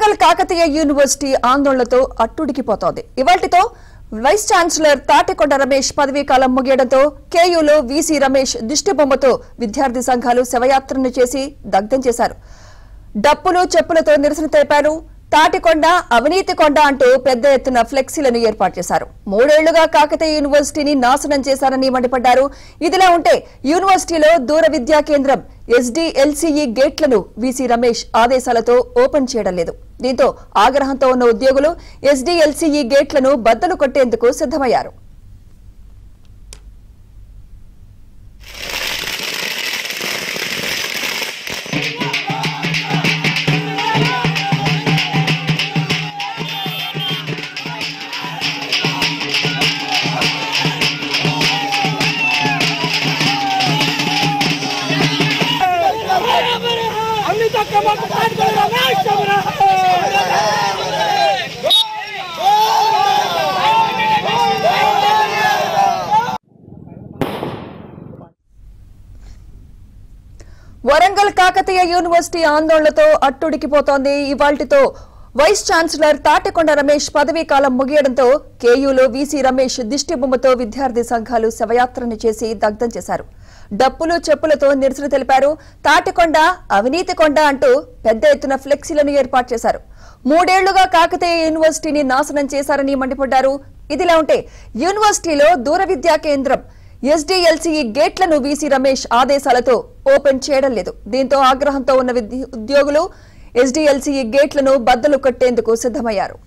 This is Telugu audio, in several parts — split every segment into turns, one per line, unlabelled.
వరంగల్ కాకతీయ యూనివర్సిటీ ఆందోళనతో అట్టుడికిపోతోంది. ఇవాల్టితో వైస్ ఛాన్సలర్ తాటికొండ రమేష్ పదవీకాలం ముగియడంతో కేయూలో వీసీ రమేష్ దిష్టిబొమ్మతో విద్యార్థి సంఘాలు శవయాత్రను చేసి దగ్ధం చేశారు. డప్పులు చెప్పులతో నిరసన తెలిపారు. తాటికొండ అవినీతి కొండ అంటూ పెద్ద ఎత్తున ఫ్లెక్సీలను ఏర్పాటు చేశారు. 3 ఏళ్లుగా కాకతీయ యూనివర్సిటీని నాశనం చేశారని మండిపడ్డారు. ఇదిలా ఉంటే యూనివర్సిటీలో దూర విద్యా కేంద్రం ఎస్డీఎల్సీఈ గేట్లను వీసీ రమేష్ ఆదేశాలతో ఓపెన్ చేయడం లేదు. దీంతో ఆగ్రహంతో ఉన్న ఉద్యోగులు ఎస్డీఎల్సీఈ గేట్లను బద్దలు కొట్టేందుకు సిద్దమయ్యారు. వరంగల్ కాకతీయ యూనివర్సిటీ ఆందోళనతో అట్టుడికిపోతోంది. ఇవాల్టితో వైస్ ఛాన్సలర్ తాటికొండ రమేష్ పదవీకాలం ముగియడంతో కేయూలో వీసీ రమేష్ దిష్టిబొమ్మతో విద్యార్థి సంఘాలు శవయాత్రను చేసి దగ్ధం చేశారు. డప్పులు చెప్పులతో నిరసన తెలిపారు. తాటికొండ అవినీతి కొండ అంటూ పెద్ద ఎత్తున ఫ్లెక్సీలను ఏర్పాటు చేశారు. 3 ఏళ్లుగా కాకతీయ యూనివర్సిటీని నాశనం చేశారని మండిపడ్డారు. ఇదిలా ఉంటే యూనివర్సిటీలో దూర విద్యా కేంద్రం ఎస్డీఎల్సీఈ గేట్లను వీసీ రమేష్ ఆదేశాలతో ఓపెన్ చేయడం లేదు. దీంతో ఆగ్రహంతో ఉన్న ఉద్యోగులు ఎస్డీఎల్సీఈ గేట్లను బద్దలు కొట్టేందుకు సిద్దమయ్యారు.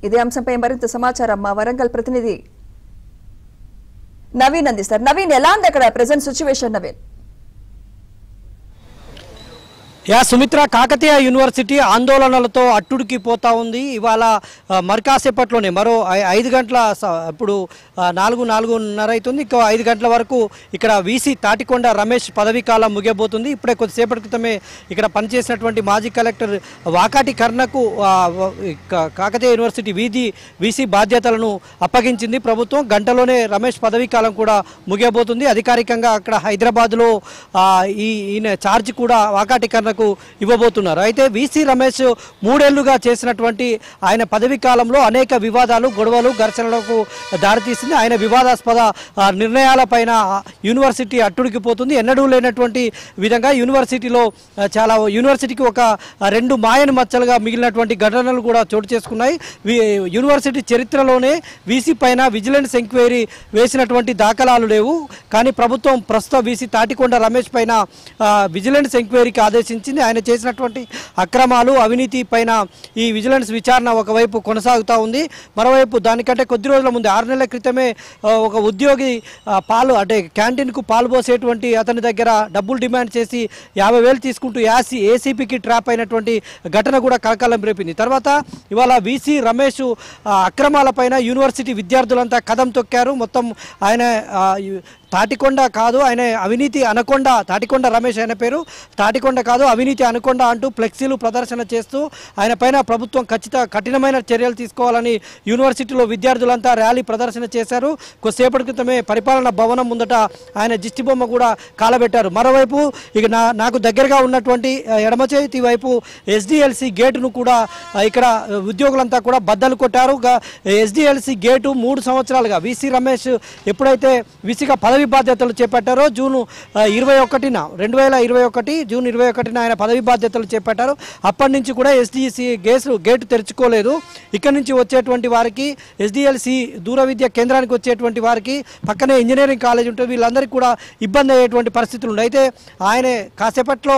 ఇదే అంశంపై మరింత సమాచారం మా వరంగల్ ప్రతినిధి నవీన్ అందిస్తారు. నవీన్, ఎలా ఉంది అక్కడ present situation? Naveen.
Sumitra, Kakatiya university ఆందోళనలతో అట్టుడికిపోతా ఉంది. ఇవాళ మరికాసేపట్లోనే మరో 5 గంటల, ఇప్పుడు 4:30 అవుతుంది. ఇంకో 5 గంటల వరకు ఇక్కడ వీసీ తాటికొండ రమేష్ పదవీకాలం ముగియబోతుంది. ఇప్పుడే కొద్దిసేపటి క్రితమే ఇక్కడ పనిచేసినటువంటి మాజీ కలెక్టర్ వాకాటి కర్ణకు కాకతీయ యూనివర్సిటీ వీసీ బాధ్యతలను అప్పగించింది ప్రభుత్వం. గంటలోనే రమేష్ పదవీకాలం కూడా ముగియబోతుంది. అధికారికంగా అక్కడ హైదరాబాద్లో ఈయన ఛార్జ్ కూడా వాకాటి కర్ణ ఇవ్వబోతున్నారు. అయితే వీసీ రమేష్ 3 ఏళ్లుగా చేసినటువంటి ఆయన పదవీ కాలంలో అనేక వివాదాలు, గొడవలు, ఘర్షణలకు దారితీసింది. ఆయన వివాదాస్పద నిర్ణయాలపైన యూనివర్సిటీ అట్టుడికిపోతుంది. ఎన్నడూ లేనటువంటి విధంగా యూనివర్సిటీకి ఒక 2 మాయని మచ్చలుగా మిగిలినటువంటి ఘటనలు కూడా చోటు చేసుకున్నాయి. యూనివర్సిటీ చరిత్రలోనే వీసీ పైన విజిలెన్స్ ఎంక్వైరీ వేసినటువంటి దాఖలాలు లేవు. కానీ ప్రభుత్వం ప్రస్తుత వీసీ తాటికొండ రమేష్ పైన విజిలెన్స్ ఎంక్వైరీకి ఆదేశించి ఆయన చేసినటువంటి అక్రమాలు, అవినీతి పైన ఈ విజిలెన్స్ విచారణ ఒకవైపు కొనసాగుతూ ఉంది. మరోవైపు దానికంటే కొద్ది రోజుల ముందు 6 నెలల క్రితమే ఒక ఉద్యోగి అంటే క్యాంటీన్కు పాలు పోసేటువంటి అతని దగ్గర డబ్బులు డిమాండ్ చేసి 50,000 తీసుకుంటూ ఏసీపీకి ట్రాప్ అయినటువంటి ఘటన కూడా కలకలం రేపింది. తర్వాత ఇవాళ వీసీ రమేష్ అక్రమాలపైన యూనివర్సిటీ విద్యార్థులంతా కదం తొక్కారు. మొత్తం ఆయన తాటికొండ కాదు, ఆయన అవినీతి అనకొండ, తాటికొండ రమేష్ ఆయన పేరు, తాటికొండ కాదు అవినీతి అనకొండ అంటూ ఫ్లెక్సీలు ప్రదర్శన చేస్తూ ఆయన పైన ప్రభుత్వం కఠినమైన చర్యలు తీసుకోవాలని యూనివర్సిటీలో విద్యార్థులంతా ర్యాలీ ప్రదర్శన చేశారు. కొద్దిసేపటి క్రితమే పరిపాలన భవనం ముందట ఆయన దిష్టిబొమ్మ కూడా కాలబెట్టారు. మరోవైపు ఇక నాకు దగ్గరగా ఉన్నటువంటి ఎడమ చేతి వైపు ఎస్డీఎల్సీ గేటును కూడా ఇక్కడ ఉద్యోగులంతా కూడా బద్దలు కొట్టారు. ఎస్డీఎల్సీ గేటు 3 సంవత్సరాలుగా వీసీ రమేష్ ఎప్పుడైతే వీసీగా పదవి బాధ్యతలు చేపట్టారో జూన్ 21 ఆయన పదవి బాధ్యతలు చేపట్టారు. అప్పటి నుంచి కూడా ఎస్డీఎల్సీ గేటు తెరుచుకోలేదు. ఇక్కడ నుంచి వచ్చేటువంటి వారికి, ఎస్డీఎల్సీ దూర విద్యా కేంద్రానికి వచ్చేటువంటి వారికి పక్కనే ఇంజనీరింగ్ కాలేజ్ ఉంటుంది, వీళ్ళందరికీ కూడా ఇబ్బంది అయ్యేటువంటి పరిస్థితులు ఉన్నాయి. అయితే ఆయనే కాసేపట్లో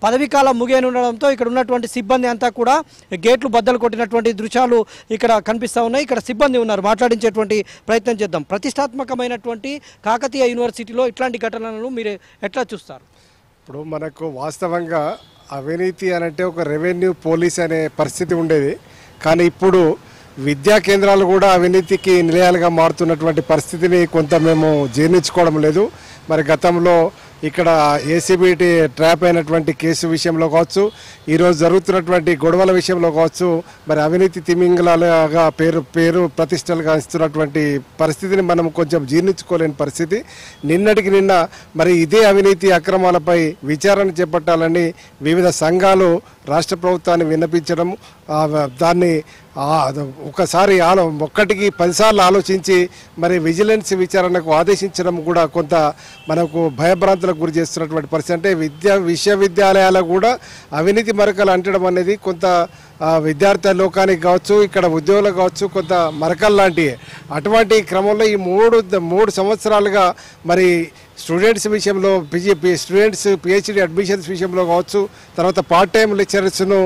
పదవీ కాలం ముగియనుండడంతో ఇక్కడ ఉన్నటువంటి సిబ్బంది అంతా కూడా గేట్లు బద్దలు కొట్టినటువంటి దృశ్యాలు ఇక్కడ కనిపిస్తూ ఉన్నాయి. ఇక్కడ సిబ్బంది ఉన్నారు, మాట్లాడించేటువంటి ప్రయత్నం చేద్దాం. ప్రతిష్టాత్మకమైనటువంటి కాకతీయ యూనివర్సిటీలో ఇట్లాంటి ఘటనలను మీరు ఎట్లా చూస్తారు?
ఇప్పుడు మనకు వాస్తవంగా అవినీతి అనంటే ఒక రెవెన్యూ పోలీస్ అనే పరిస్థితి ఉండేది. కానీ ఇప్పుడు విద్యా కేంద్రాలు కూడా అవినీతికి నిలయాలుగా మారుతున్నటువంటి పరిస్థితిని కొంత మేము జీర్ణించుకోవడం లేదు. మరి గతంలో ఇక్కడ ఏసీబీటీ ట్రాప్ అయినటువంటి కేసు విషయంలో కావచ్చు, ఈరోజు జరుగుతున్నటువంటి గొడవల విషయంలో కావచ్చు, మరి అవినీతి తిమింగలాగా పేరు ప్రతిష్టలుగా ఇస్తున్నటువంటి పరిస్థితిని మనం కొంచెం జీర్ణించుకోలేని పరిస్థితి. నిన్నటికి నిన్న మరి ఇదే అవినీతి అక్రమాలపై విచారణ చేపట్టాలని వివిధ సంఘాలు రాష్ట్ర ప్రభుత్వాన్ని విన్నపించడం, దాన్ని ఒకసారి ఒక్కటికి 10 సార్లు ఆలోచించి మరి విజిలెన్స్ విచారణకు ఆదేశించడం కూడా కొంత మనకు భయభ్రాంతులకు గురి చేస్తున్నటువంటి పరిస్థితి. అంటే విశ్వవిద్యాలయాలకు కూడా అవినీతి మరకలు అంటడం అనేది కొంత విద్యార్థి లోకానికి కావచ్చు, ఇక్కడ ఉద్యోగులకు కావచ్చు, కొంత మరకలు లాంటివి. అటువంటి క్రమంలో ఈ మూడు సంవత్సరాలుగా మరి స్టూడెంట్స్ విషయంలో స్టూడెంట్స్ పిహెచ్డి అడ్మిషన్స్ విషయంలో కావచ్చు, తర్వాత పార్ట్ టైం లెక్చరర్స్ను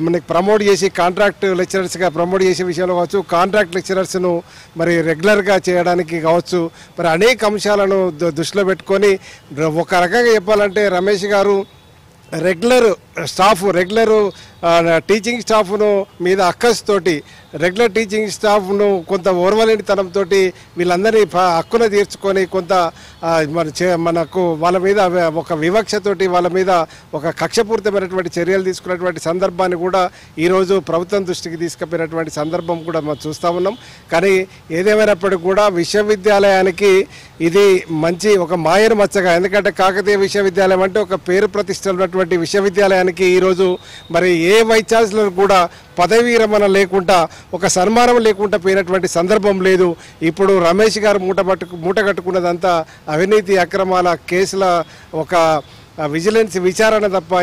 మనకి ప్రమోట్ చేసి కాంట్రాక్ట్ లెక్చరర్స్గా ప్రమోట్ చేసే విషయంలో కావచ్చు, కాంట్రాక్ట్ లెక్చరర్స్ను మరి రెగ్యులర్గా చేయడానికి కావచ్చు, మరి అనేక అంశాలను దృష్టిలో పెట్టుకొని ఒక రకంగా చెప్పాలంటే రమేష్ గారు రెగ్యులర్ టీచింగ్ స్టాఫ్ను మీద అక్కస్తోటి రెగ్యులర్ టీచింగ్ స్టాఫ్ను కొంత ఓర్వలేనితనంతో వీళ్ళందరినీ హక్కున తీర్చుకొని కొంత మనకు వాళ్ళ మీద ఒక వివక్షతోటి వాళ్ళ మీద ఒక కక్షపూరితమైనటువంటి చర్యలు తీసుకున్నటువంటి సందర్భాన్ని కూడా ఈరోజు ప్రభుత్వం దృష్టికి తీసుకుపోయినటువంటి సందర్భం కూడా మనం చూస్తూ ఉన్నాం. కానీ ఏదేమైనప్పటికీ కూడా విశ్వవిద్యాలయానికి ఇది మంచి ఒక మాయను మచ్చగా, ఎందుకంటే కాకతీయ విశ్వవిద్యాలయం అంటే ఒక పేరు ప్రతిష్టలు ఉన్నటువంటి విశ్వవిద్యాలయానికి ఈరోజు మరి ఏ వైస్ ఛాన్సలర్ కూడా పదవీ విరమణ లేకుండా ఒక సన్మానం లేకుండా పోయినటువంటి సందర్భం లేదు. ఇప్పుడు రమేష్ గారు మూట కట్టుకున్నదంతా అవినీతి అక్రమాల కేసుల ఒక విజిలెన్స్ విచారణ తప్ప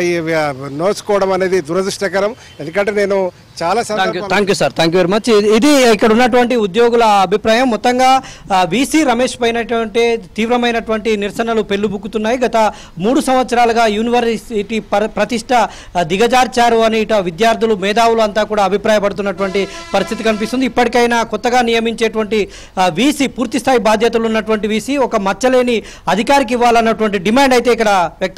నోచుకోవడం అనేది దురదృష్టకరం. ఎందుకంటే నేను చాలా
thank you sir, thank you very much. ఇది ఇక్కడ ఉన్నటువంటి ఉద్యోగుల అభిప్రాయం. మొత్తంగా వీసీ రమేష్ పైనటువంటి తీవ్రమైనటువంటి నిరసనలు పెళ్లిబుక్కుతున్నాయి. గత 3 సంవత్సరాలుగా యూనివర్సిటీ ప్రతిష్ట దిగజార్చారు అని ఇట విద్యార్థులు మేధావులు అంతా కూడా అభిప్రాయపడుతున్నటువంటి పరిస్థితి కనిపిస్తుంది. ఇప్పటికైనా కొత్తగా నియమించేటువంటి వీసీ పూర్తిస్థాయి బాధ్యతలు ఉన్నటువంటి వీసీ ఒక మచ్చలేని అధికారికి ఇవ్వాలన్నటువంటి డిమాండ్ అయితే ఇక్కడ వ్యక్తం